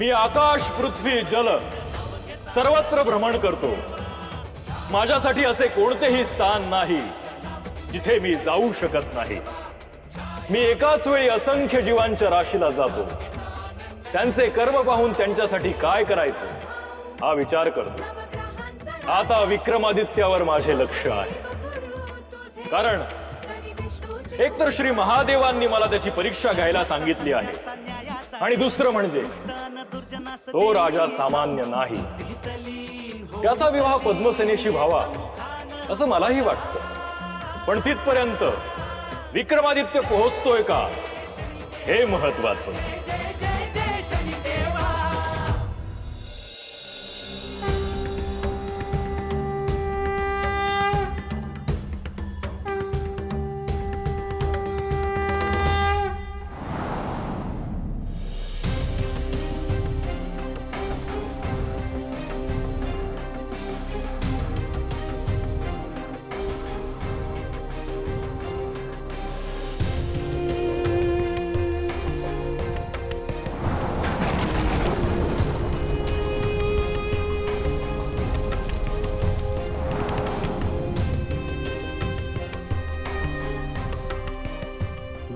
मी आकाश पृथ्वी जल सर्वत्र भ्रमण करतो। माझ्यासाठी असे कोणतेही स्थान नाही जिथे मी जाऊ शकत नाही। मी एकाच वेळी असंख्य जीवांच्या राशीला जातो, त्यांचे कर्म पाहून त्यांच्यासाठी काय करायचं हा विचार करतो। आता विक्रमादित्यावर माझे लक्ष आहे, कारण एकतर श्री महादेवांनी मला त्याची परीक्षा घ्यायला सांगितली आहे, आणि दुसरं म्हणजे तो राजा सामान्य नाही। त्याचा विवाह पद्मसेनेशी व्हावा असं मलाही वाटतं, पण तिथपर्यंत विक्रमादित्य पोहोचतोय का हे महत्वाचं।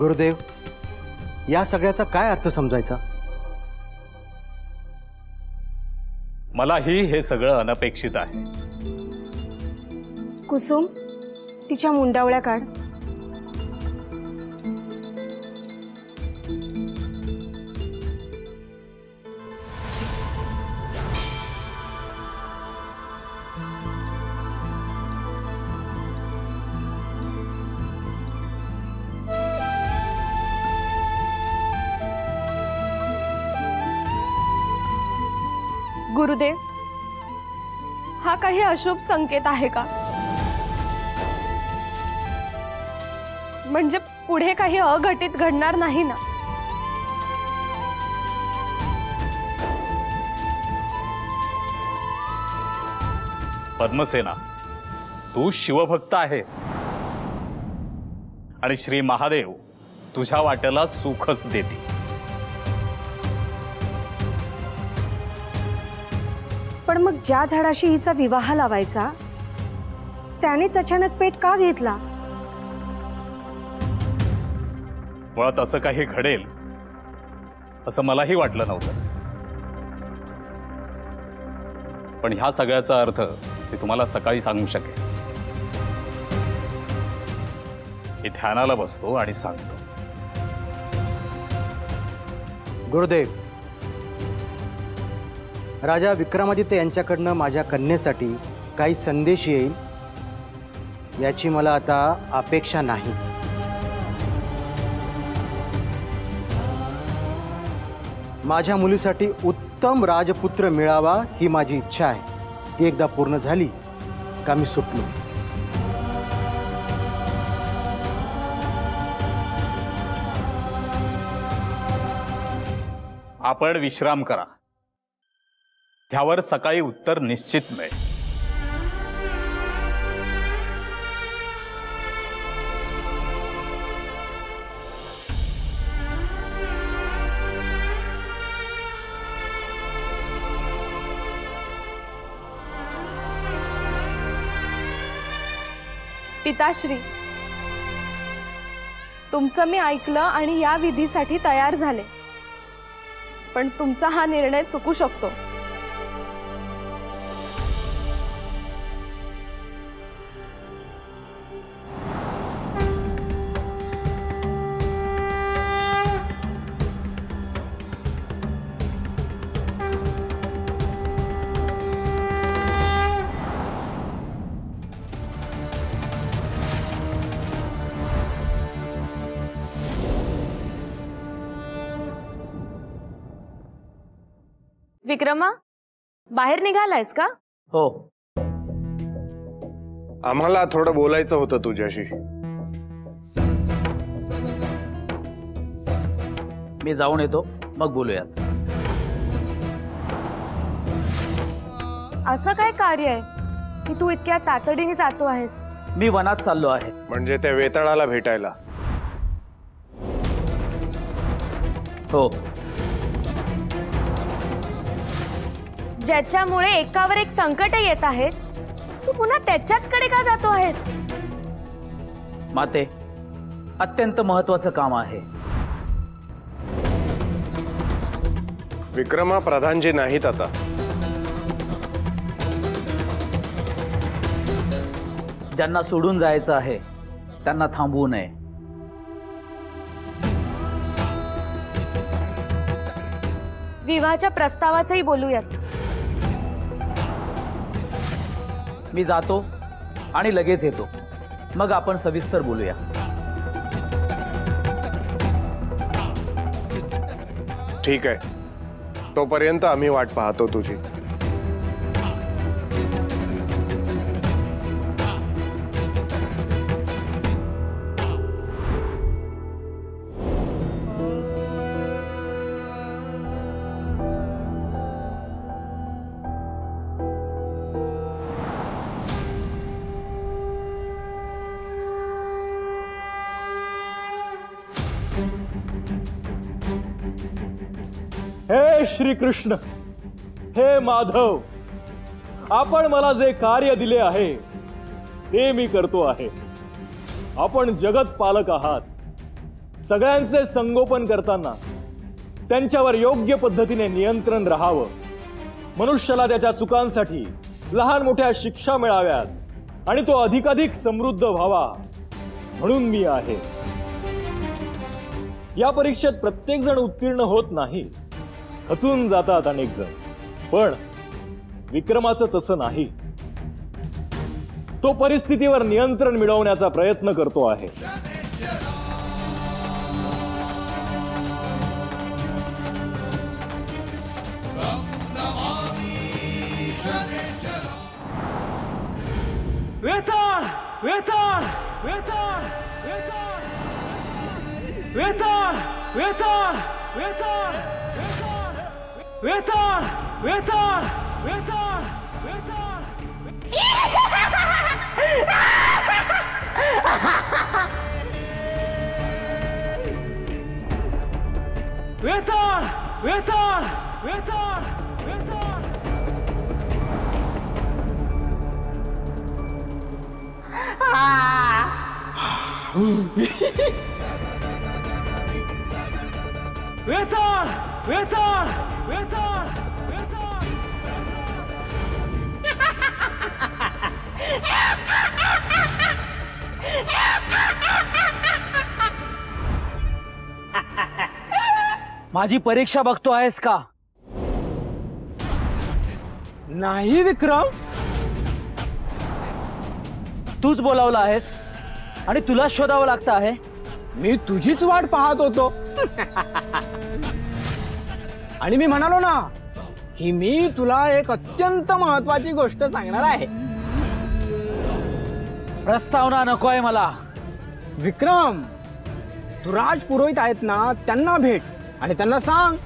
गुरुदेव, या सगळ्याचा काय अर्थ समजायचा? मलाही हे सगळं अनपेक्षित आहे। कुसुम, तिच्या मुंडावळ्या काढ। गुरुदेव, हा काही अशुभ संकेत आहे का? म्हणजे पुढे काही अघटित घडणार नाही ना? पद्मसेना, तू शिवभक्त आहेस आणि श्री महादेव तुझ्या वाट्याला सुखच देतील। पण मग ज्या झाडाशी हिचा विवाह लावायचा त्यानेच अचानक पेट का घेतला? मुळात असं काही घडेल असं मलाही वाटलं नव्हतं, पण ह्या सगळ्याचा अर्थ मी तुम्हाला सकाळी सांगू शकेन। मी ध्यानाला बसतो आणि सांगतो। गुरुदेव, राजा विक्रमादित्य यांच्याकडनं माझ्या कन्येसाठी काही संदेश येईल याची मला आता अपेक्षा नाही। माझ्या मुलीसाठी उत्तम राजपुत्र मिळावा ही माझी इच्छा आहे। ती एकदा पूर्ण झाली का मी सुटलो। आपण विश्राम करा, त्यावर सकाळी उत्तर निश्चित मिळेल। पिताश्री, तुमचं मी ऐकलं आणि या विधीसाठी तयार झाले, पण तुमचा हा निर्णय चुकू शकतो। विक्रमा, बाहेर निघालायस का? हो, आम्हाला थोडं बोलायचं होतं तुझ्याशी। मी जाऊन येतो, मग बोलूयात। असं काय कार्य आहे की तू इतक्या तातडीने जातो आहेस? मी वनात चाललो आहे। म्हणजे त्या वेताळाला भेटायला? हो, ज्याच्यामुळे एकावर एक संकट येत आहेत, तू पुन्हा त्याच्याच कडे का जातो आहेस? माते, अत्यंत महत्वाचं काम आहे. विक्रमा प्रधानजी नाहीत आता. ज्यांना सोडून जायचं आहे त्यांना थांबवू नये. विवाहाच्या प्रस्तावाचंही बोलूयात. मी जातो आणि लगेच येतो, मग आपण सविस्तर बोलूया. ठीक आहे, तोपर्यंत आम्ही वाट पाहतो तुझी. हे श्रीकृष्ण, हे माधव, आपण मला जे कार्य दिले आहे ते मी करतो आहे. आपण जगत पालक आहात. सगळ्यांचे संगोपन करताना त्यांच्यावर योग्य पद्धतीने नियंत्रण राहावं, मनुष्याला त्याच्या चुकांसाठी लहान मोठ्या शिक्षा मिळाव्यात आणि तो अधिकाधिक समृद्ध व्हावा म्हणून मी आहे. या परीक्षेत प्रत्येक जण उत्तीर्ण होत नाही, खचून जातात अनेक जण. पण विक्रमाचं तसं नाही. तो परिस्थितीवर नियंत्रण मिळवण्याचा प्रयत्न करतो आहे. वेताळ, वेताळ, वेताळ, वेताळ, वेताळ, वेताळ, वेताळ, वेताळ, वेताळ, वेताळ, वेताळ. वेताळ, वेताळ, वेताळ, वेताळ. वेताळ, वेताळ, वेताळ, वेताळ. माझी परीक्षा बघतो आहेस का? नाही विक्रम, तूच बोलावला आहेस आणि तुलाच शोधावं लागतं आहे. मी तुझीच वाट पाहत होतो. आणि मी म्हणालो ना की मी तुला एक अत्यंत महत्वाची गोष्ट सांगणार आहे. प्रस्तावना नकोय मला. विक्रम, तू राजपुरोहित आहेत ना, त्यांना भेट आणि त्यांना सांग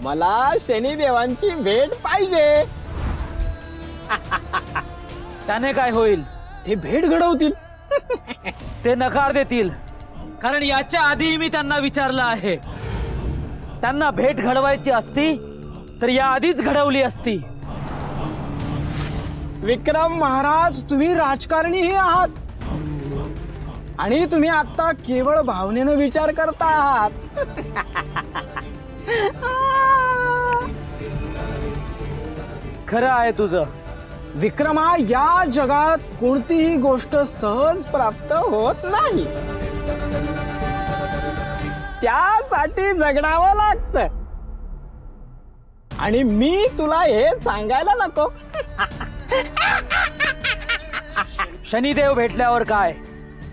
मला शनिदेवांची भेट पाहिजे. त्याने काय होईल? ते भेट घडवतील. ते नकार देतील, कारण याच्या आधी मी त्यांना विचारलं आहे. त्यांना भेट घडवायची असती तर या आधीच घडवली असती. विक्रम महाराज, तुम्ही राजकारणीही आहात आणि तुम्ही आता केवळ भावनेनं विचार करता आहात. खरं आहे तुझं. विक्रमा, या जगात कोणतीही गोष्ट सहज प्राप्त होत नाही. त्यासाठी जगण्यावं लागतं. आणि मी तुला हे सांगायला नको. शनिदेव भेटल्यावर काय?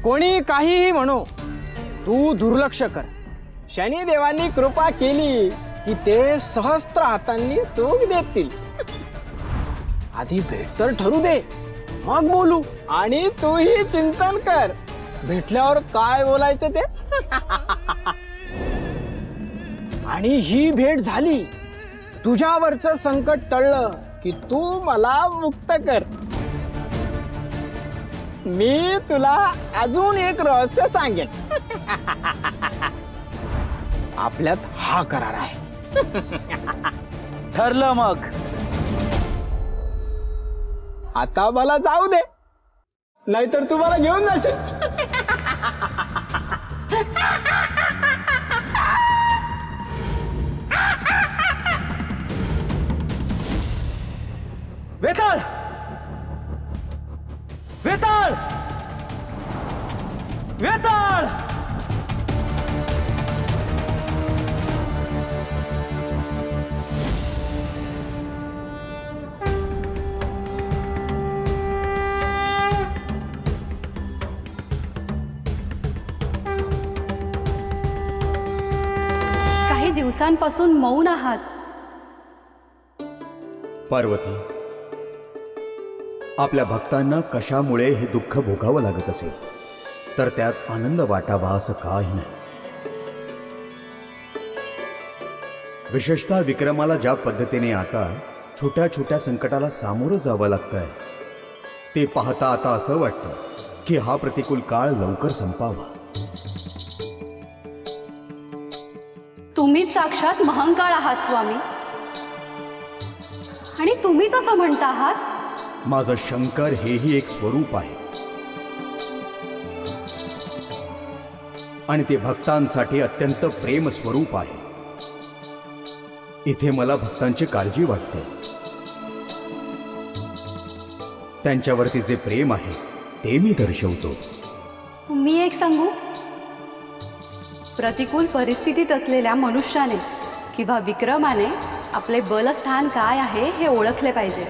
कोणी काहीही म्हणो, तू दुर्लक्ष कर. शनिदेवांनी कृपा केली की ते सहस्त्र हातांनी सुख देतील. आधी भेट तर ठरू दे, मग बोलू. आणि तूही चिंतन कर, भेटल्यावर काय बोलायचं ते. आणि ही भेट झाली, तुझ्यावरचं संकट टळलं की तू मला मुक्त कर. मी तुला अजून एक रहस्य सांगेन. आपल्यात हा करार आहे. ठरलं मग. आता मला जाऊ दे, नाहीतर तू मला घेऊन जाशील. वेताळ, वेताळ, वेताळ. काही दिवसांपासून मौन आहात. पार्वती, आपल्या भक्तांना कशामुळे हे दुःख भोगावं लागत असेल तर त्यात आनंद वाटावा असं काही नाही. विशेषतः विक्रमाला ज्या पद्धतीने आता छोट्या छोट्या संकटाला सामोरं जावं लागतंय ते पाहता आता असं वाटतं की हा प्रतिकूल काळ लवकर संपावा. तुम्हीच साक्षात महंकाळ आहात स्वामी, आणि तुम्हीच असं म्हणता आहात. माझं शंकर हेही एक स्वरूप आहे आणि ते भक्तांसाठी अत्यंत प्रेम स्वरूप आहे. इथे मला भक्तांची काळजी वाटते. त्यांच्यावरती जे प्रेम आहे ते मी दर्शवतो. मी एक सांगू, प्रतिकूल परिस्थितीत असलेल्या मनुष्याने किंवा विक्रमाने आपले बलस्थान काय आहे हे ओळखले पाहिजे,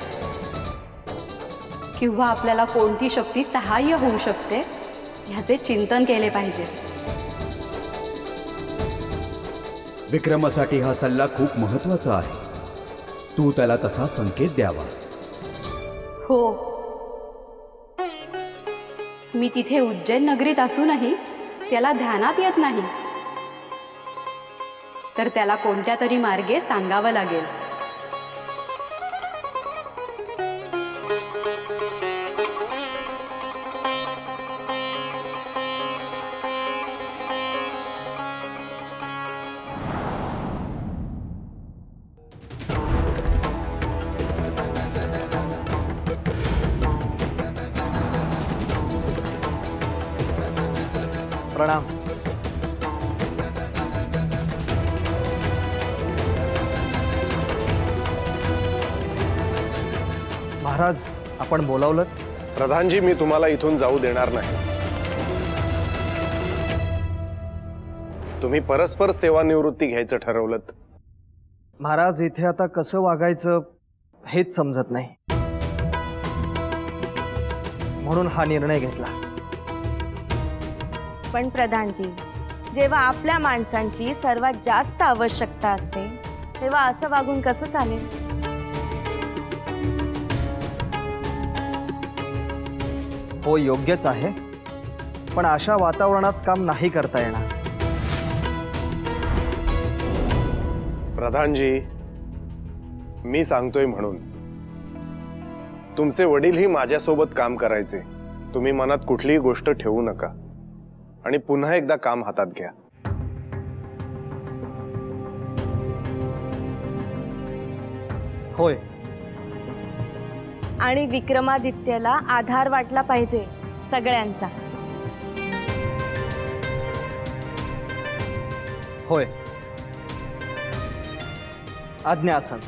किंवा आपल्याला कोणती शक्ती सहाय्य होऊ शकते ह्याचे चिंतन केले पाहिजे. विक्रमासाठी हा सल्ला खूप महत्वाचा आहे. तू त्याला तसा संकेत द्यावा. हो, मी तिथे उज्जैन नगरीत असूनही त्याला ध्यानात येत नाही, तर त्याला कोणत्या तरी मार्गे सांगावं लागेल. प्रणाम. महाराज, आपण बोलावलं? प्रधानजी, मी तुम्हाला इथून जाऊ देणार नाही. तुम्ही परस्पर सेवानिवृत्ती घ्यायचं ठरवलं. महाराज, इथे आता कसं वागायचं हेच समजत नाही, म्हणून हा निर्णय घेतला. पण प्रधानजी, जेव्हा आपल्या माणसांची सर्वात जास्त आवश्यकता असते तेव्हा असं वागून कसं चालेल? हो, योग्यच आहे, पण अशा वातावरणात काम नाही करता येणार. प्रधानजी, मी सांगतोय म्हणून. तुमचे वडीलही माझ्यासोबत काम करायचे. तुम्ही मनात कुठलीही गोष्ट ठेवू नका आणि पुन्हा एकदा काम हातात घ्या. होय. आणि विक्रमादित्यला आधार वाटला पाहिजे सगळ्यांचा. होय, आज्ञा असन.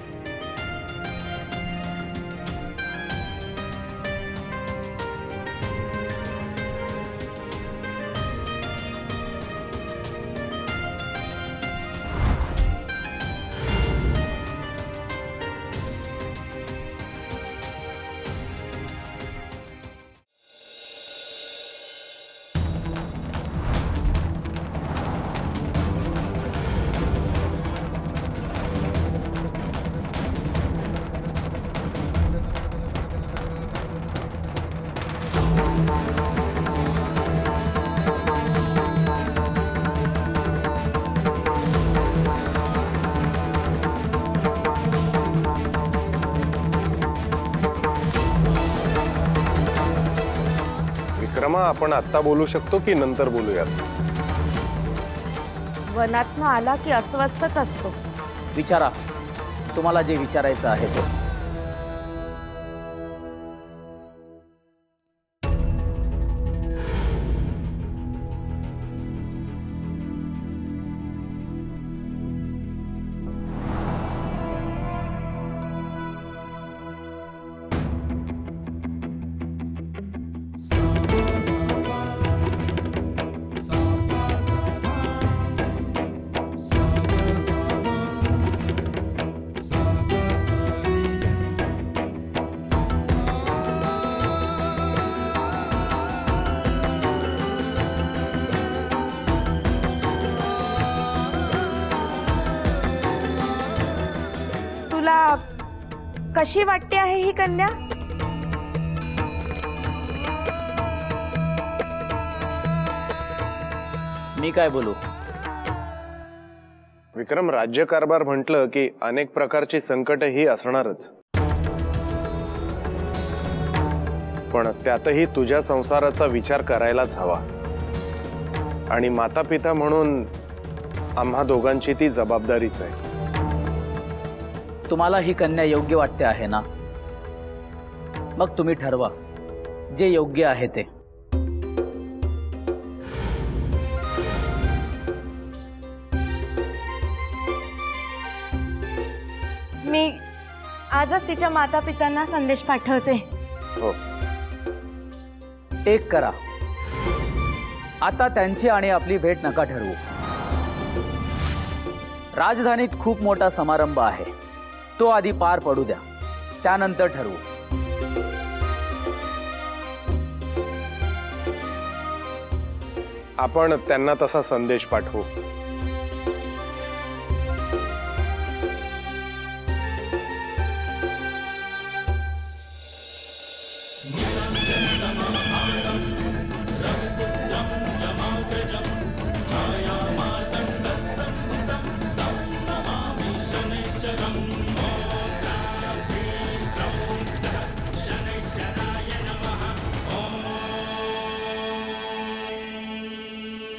विक्रमा, आपण आत्ता बोलू शकतो की नंतर बोलूयात? वनातनं आला की अस्वस्थच असतो. विचारा, तुम्हाला जे विचारायचं आहे ते. कशी वाटते आहे ही कन्या? मी काय बोलू? विक्रम, राज्यकारभार म्हटलं की अनेक प्रकारची संकट ही असणारच, पण त्यातही तुझ्या संसाराचा विचार करायलाच हवा. आणि माता पिता म्हणून आम्हा दोघांची ती जबाबदारीच आहे. तुम्हाला ही कन्या योग्य वाटते आहे ना? मग तुम्ही ठरवा जे योग्य आहे ते. मी आजच तिच्या माता पित्यांना संदेश पाठवते. हो. एक करा, आता त्यांची आणि आपली भेट नका ठरवू. राजधानीत खूप मोठा समारंभ आहे, तो आधी पार पडू द्या, त्यानंतर ठरवू. आपण त्यांना तसा संदेश पाठवू.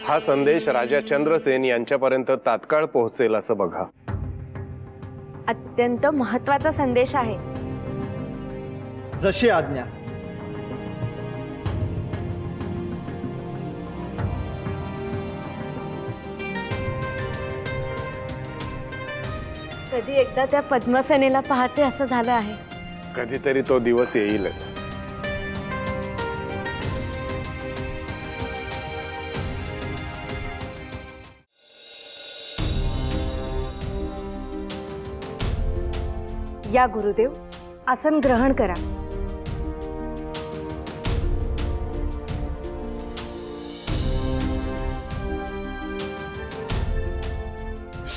हा संदेश राजा चंद्रसेन यांच्यापर्यंत तात्काळ पोहोचेल असं बघा. अत्यंत महत्त्वाचा संदेश आहे. जशी आज्ञा. कधी एकदा त्या पद्मसेनेला पाहते असं झालं आहे. कधीतरी तो दिवस येईलच. या गुरुदेव, आसन ग्रहण करा.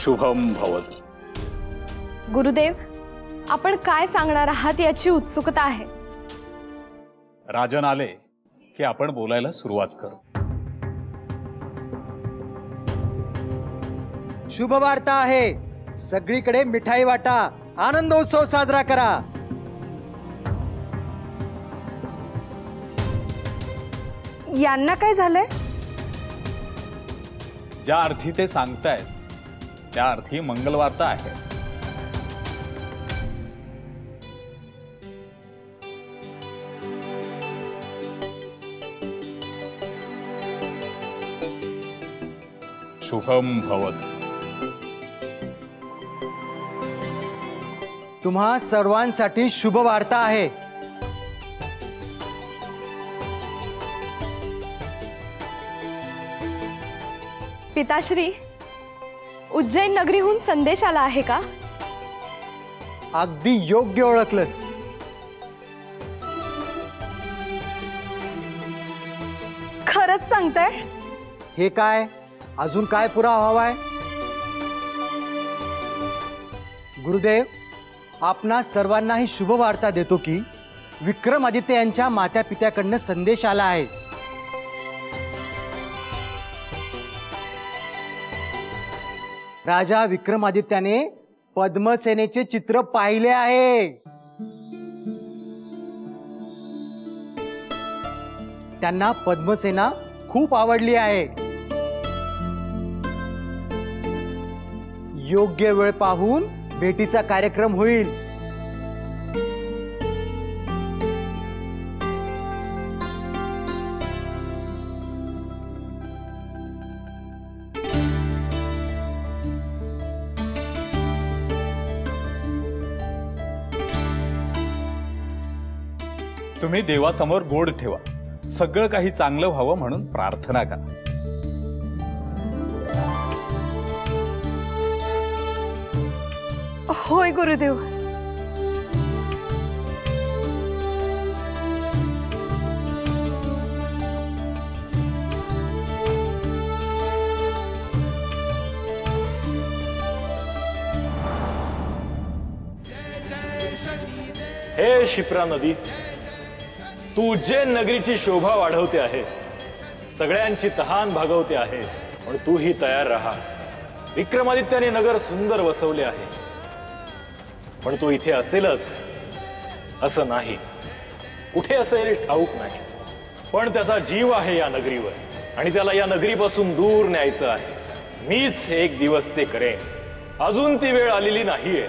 शुभम भवत. गुरुदेव, आपण काय सांगणार आहात याची उत्सुकता आहे. राजन आले की आपण बोलायला सुरुवात करू. शुभ वार्ता आहे. सगळीकडे मिठाई वाटा, आनंदोत्सव साजरा करा. यांना काय झालंय? ज्या अर्थी ते सांगतायत त्या अर्थी मंगलवार्ता आहे. शुभम भवत. तुम्हा सर्वांसाठी शुभ वार्ता आहे. पिताश्री, उज्जैन नगरीहून संदेश आला आहे का? अगदी योग्य ओळखलंस. खरंच सांगताय? हे काय, अजून काय पुरावा हवाय? गुरुदेव, आपणा सर्वांनाही शुभ वार्ता देतो की विक्रमादित्य यांच्या माता पित्याकडनं संदेश आला आहे. राजा विक्रमादित्याने पद्मसेनेचे चित्र पाहिले आहे. त्यांना पद्मसेना खूप आवडली आहे. योग्य वेळ पाहून भेटीचा कार्यक्रम होईल. तुम्ही देवासमोर गोड ठेवा. सगळं काही चांगलं व्हावं म्हणून प्रार्थना करा. होय गुरुदेव. शिप्रा नदी, तू उज्जैन नगरीची शोभा वाढवते आहेस, सगळ्यांची तहान भागवते आहेस, पण तूही तयार राहा. विक्रमादित्याने नगर सुंदर वसवले आहे, पण तो इथे असेलच असं नाही. कुठे असेल ठाऊक नाही, पण त्याचा जीव आहे या नगरीवर आणि त्याला या नगरीपासून दूर न्यायचं आहे. मीच एक दिवस ते करेन. अजून ती वेळ आलेली नाहीये.